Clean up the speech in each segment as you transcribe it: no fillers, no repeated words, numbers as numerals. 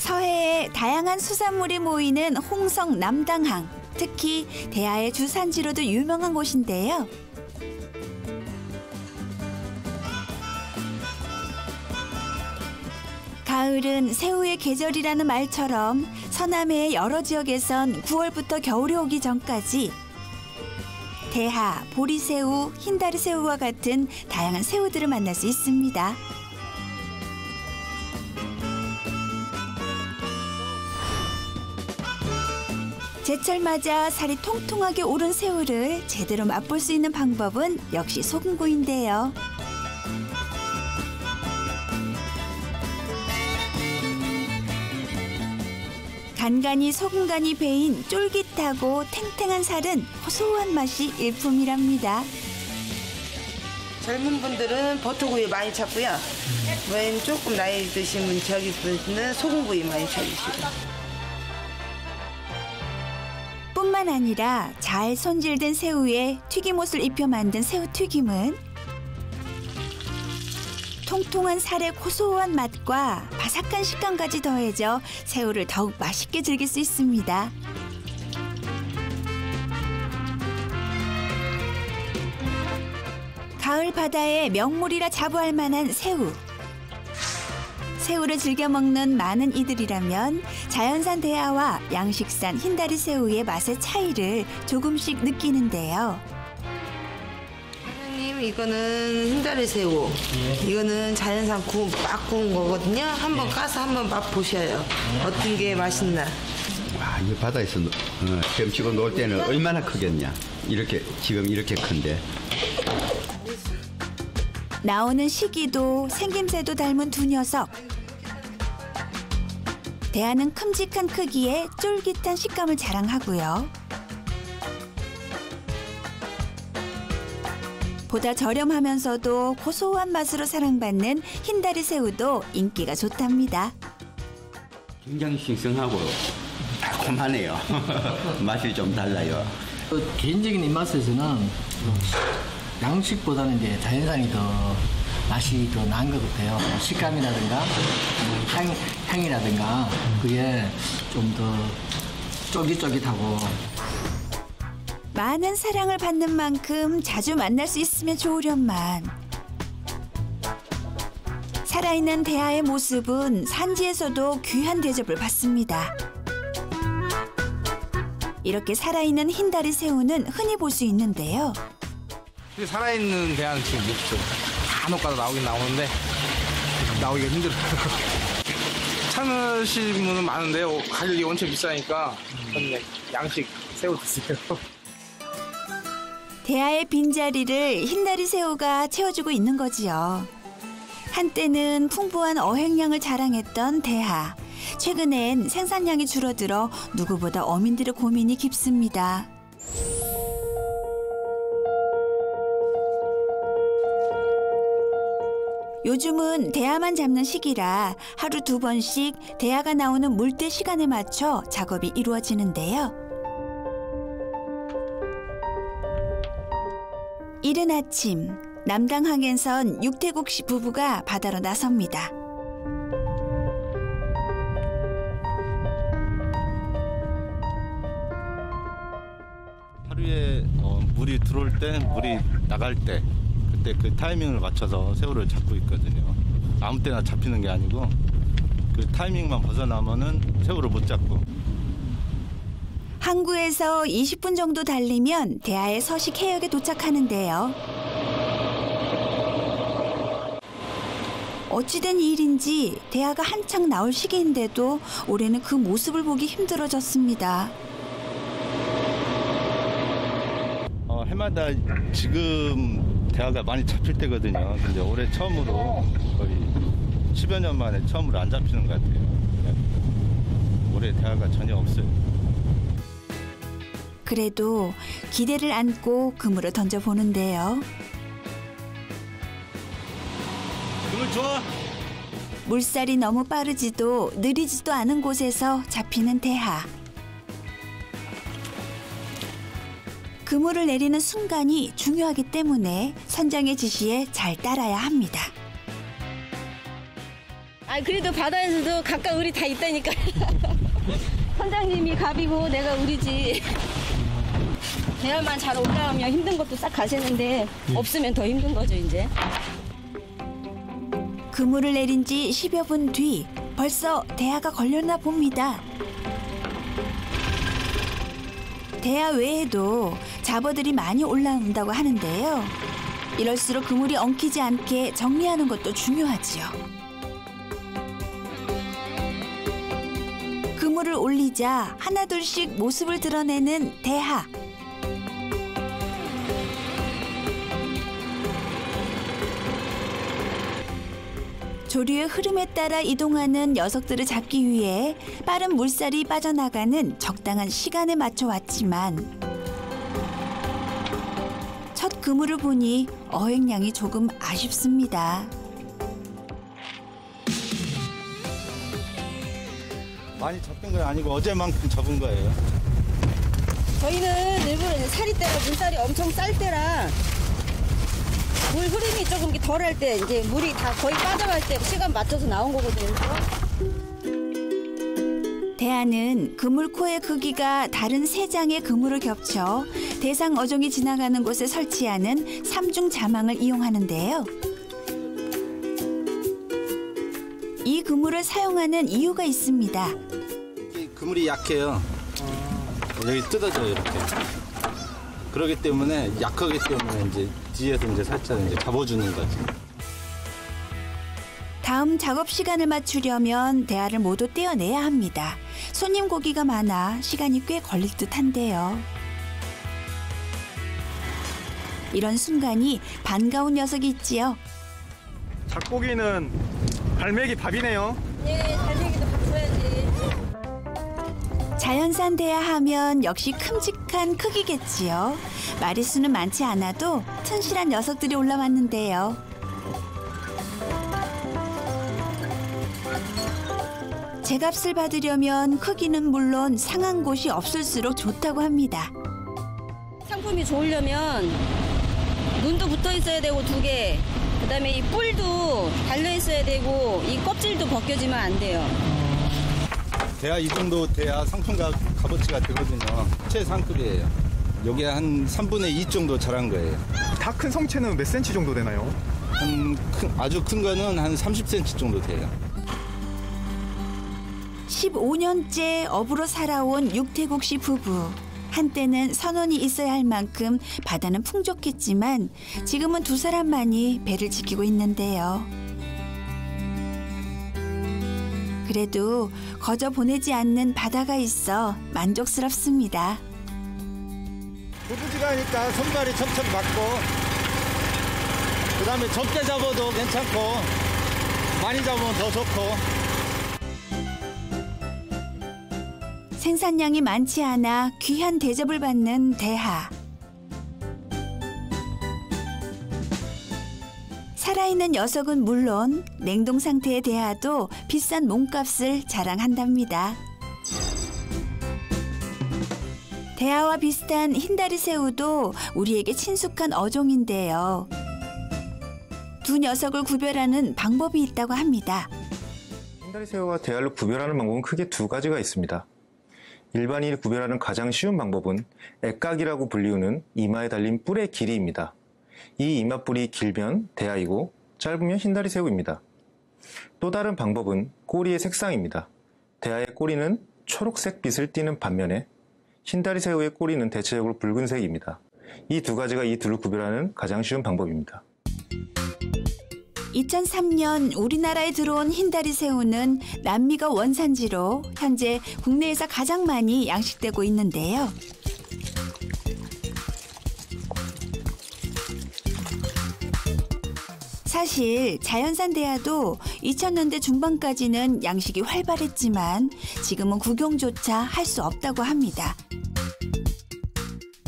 서해에 다양한 수산물이 모이는 홍성 남당항. 특히 대하의 주산지로도 유명한 곳인데요. 가을은 새우의 계절이라는 말처럼 서남해의 여러 지역에선 9월부터 겨울이 오기 전까지 대하, 보리새우, 흰다리새우와 같은 다양한 새우들을 만날 수 있습니다. 제철 맞아 살이 통통하게 오른 새우를 제대로 맛볼 수 있는 방법은 역시 소금구이인데요. 간간히 소금간이 배인 쫄깃하고 탱탱한 살은 고소한 맛이 일품이랍니다. 젊은 분들은 버터구이 많이 찾고요. 조금 나이 드신 분은 소금구이 많이 찾으시고. 뿐만 아니라 잘 손질된 새우에 튀김옷을 입혀 만든 새우튀김은 통통한 살의 고소한 맛과 바삭한 식감까지 더해져 새우를 더욱 맛있게 즐길 수 있습니다. 가을 바다의 명물이라 자부할 만한 새우. 새우를 즐겨 먹는 많은 이들이라면 자연산 대하와 양식산 흰다리 새우의 맛의 차이를 조금씩 느끼는데요. 사장님, 이거는 흰다리 새우. 이거는 자연산 막 구운 거거든요. 한번 까서 한번 맛보셔요. 어떤 게 맛있나. 와, 이 바다에서 헤엄치고 놀 때는 얼마나 크겠냐. 지금 이렇게 큰데. 나오는 시기도 생김새도 닮은 두 녀석. 대하는 큼직한 크기에 쫄깃한 식감을 자랑하고요. 보다 저렴하면서도 고소한 맛으로 사랑받는 흰다리 새우도 인기가 좋답니다. 굉장히 싱싱하고 달콤하네요. 맛이 좀 달라요. 개인적인 입맛에서는 양식보다는 이제 자연산이 더 맛이 더 나은 것 같아요. 식감이라든가 향이라든가 그게 좀 더 쫄깃쫄깃하고. 많은 사랑을 받는 만큼 자주 만날 수 있으면 좋으련만. 살아있는 대하의 모습은 산지에서도 귀한 대접을 받습니다. 이렇게 살아있는 흰다리 새우는 흔히 볼 수 있는데요. 살아있는 대하는 지금 없죠. 간혹 가다 나오긴 나오는데 나오기가 힘들어요. 참으시는 분은 많은데 가격이 원체 비싸니까 저는 양식 새우 드세요. 대하의 빈자리를 흰다리 새우가 채워주고 있는 거지요. 한때는 풍부한 어획량을 자랑했던 대하. 최근엔 생산량이 줄어들어 누구보다 어민들의 고민이 깊습니다. 요즘은 대하만 잡는 시기라 하루 2번씩 대하가 나오는 물때 시간에 맞춰 작업이 이루어지는데요. 이른 아침, 남당항에선 육태국 씨 부부가 바다로 나섭니다. 하루에 물이 들어올 때, 물이 나갈 때 그때 그 타이밍을 맞춰서 새우를 잡고 있거든요. 아무 때나 잡히는 게 아니고 그 타이밍만 벗어나면은 새우를 못 잡고. 항구에서 20분 정도 달리면 대하의 서식 해역에 도착하는데요. 어찌된 일인지 대하가 한창 나올 시기인데도 올해는 그 모습을 보기 힘들어졌습니다. 해마다 지금 대하가 많이 잡힐 때거든요. 근데 올해 처음으로 거의 10여 년 만에 처음으로 안 잡히는 것 같아요. 올해 대하가 전혀 없어요. 그래도 기대를 안고 그물을 던져보는데요. 그물 좋아. 물살이 너무 빠르지도 느리지도 않은 곳에서 잡히는 대하. 그물을 내리는 순간이 중요하기 때문에 선장의 지시에 잘 따라야 합니다. 아 그래도 바다에서도 각각 을이 다 있다니까. 선장님이 갑이고 내가 을이지. 대하만 잘 올라오면 힘든 것도 싹 가시는데 없으면 더 힘든 거죠 이제. 그물을 내린 지 10여 분 뒤 벌써 대하가 걸렸나 봅니다. 대하 외에도 잡어들이 많이 올라온다고 하는데요. 이럴수록 그물이 엉키지 않게 정리하는 것도 중요하지요. 그물을 올리자 하나둘씩 모습을 드러내는 대하. 조류의 흐름에 따라 이동하는 녀석들을 잡기 위해 빠른 물살이 빠져나가는 적당한 시간에 맞춰 왔지만 첫 그물을 보니 어획량이 조금 아쉽습니다. 많이 잡힌 건 아니고 어제만큼 잡은 거예요. 저희는 일부러 이제 살이 때라 물살이 엄청 쌀 때라 물 흐름이 조금 덜할 때 이제 물이 다 거의 빠져갈 때 시간 맞춰서 나온 거거든요. 대하는 그물코의 크기가 다른 세 장의 그물을 겹쳐 대상 어종이 지나가는 곳에 설치하는 삼중 자망을 이용하는데요. 이 그물을 사용하는 이유가 있습니다. 이 그물이 약해요. 여기 뜯어져요 이렇게. 그렇기 때문에 약하기 때문에 이제 뒤에서 이제 살짝 이제 잡아주는 거지. 다음 작업 시간을 맞추려면 대하를 모두 떼어내야 합니다. 손님 고기가 많아 시간이 꽤 걸릴 듯한데요. 이런 순간이 반가운 녀석이 있지요. 잡고기는 갈매기 밥이네요. 네, 갈매기도 밥 줘야지. 자연산 대하 하면 역시 큼직한 크기겠지요. 마리수는 많지 않아도 튼실한 녀석들이 올라왔는데요. 제값을 받으려면 크기는 물론 상한 곳이 없을수록 좋다고 합니다. 상품이 좋으려면 눈도 붙어 있어야 되고 2개. 그다음에 이 뿔도 달려 있어야 되고 이 껍질도 벗겨지면 안 돼요. 대하 이 정도 돼야 상품 값어치가 되거든요. 최상급이에요. 여기 한 3분의 2 정도 자란 거예요. 다 큰 성체는 몇 cm 정도 되나요? 아주 큰 거는 한 30cm 정도 돼요. 15년째 어부로 살아온 육태국 씨 부부. 한때는 선원이 있어야 할 만큼 바다는 풍족했지만 지금은 두 사람만이 배를 지키고 있는데요. 그래도 거저 보내지 않는 바다가 있어 만족스럽습니다. 부부지가니까 손발이 척척 맞고 그다음에 적게 잡아도 괜찮고 많이 잡으면 더 좋고. 생산량이 많지 않아 귀한 대접을 받는 대하. 살아있는 녀석은 물론 냉동 상태의 대하도 비싼 몸값을 자랑한답니다. 대하와 비슷한 흰다리 새우도 우리에게 친숙한 어종인데요. 두 녀석을 구별하는 방법이 있다고 합니다. 흰다리 새우와 대하를 구별하는 방법은 크게 2가지가 있습니다. 일반인이 구별하는 가장 쉬운 방법은 액각이라고 불리우는 이마에 달린 뿔의 길이입니다. 이 이마뿔이 길면 대하이고 짧으면 흰다리 새우입니다. 또 다른 방법은 꼬리의 색상입니다. 대하의 꼬리는 초록색 빛을 띠는 반면에 흰다리 새우의 꼬리는 대체적으로 붉은색입니다. 이 2가지가 이 둘을 구별하는 가장 쉬운 방법입니다. 2003년 우리나라에 들어온 흰다리 새우는 남미가 원산지로 현재 국내에서 가장 많이 양식되고 있는데요. 사실 자연산 대하도 2000년대 중반까지는 양식이 활발했지만 지금은 구경조차 할 수 없다고 합니다.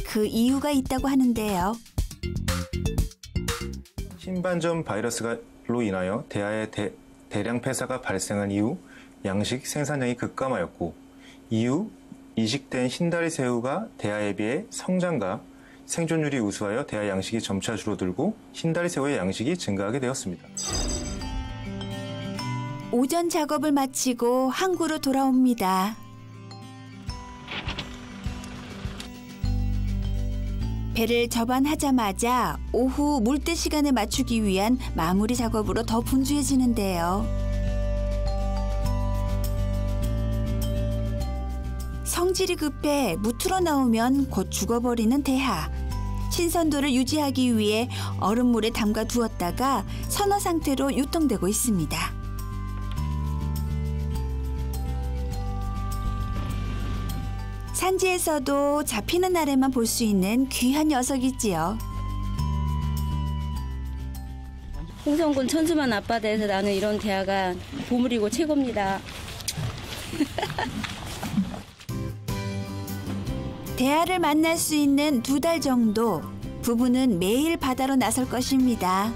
그 이유가 있다고 하는데요. 신반점 바이러스로 인하여 대하의 대량 폐사가 발생한 이후 양식 생산량이 급감하였고 이후 이식된 흰다리 새우가 대하에 비해 성장과 생존율이 우수하여 대하 양식이 점차 줄어들고 흰다리 새우의 양식이 증가하게 되었습니다. 오전 작업을 마치고 항구로 돌아옵니다. 배를 접안하자마자 오후 물때 시간에 맞추기 위한 마무리 작업으로 더 분주해지는데요. 성질이 급해 무트로 나오면 곧 죽어버리는 대하. 신선도를 유지하기 위해 얼음물에 담가 두었다가 선어 상태로 유통되고 있습니다. 산지에서도 잡히는 날에만 볼 수 있는 귀한 녀석이지요. 홍성군 천수만 앞바다에서 나는 이런 대하가 보물이고 최고입니다. 대하를 만날 수 있는 2달 정도 부부는 매일 바다로 나설 것입니다.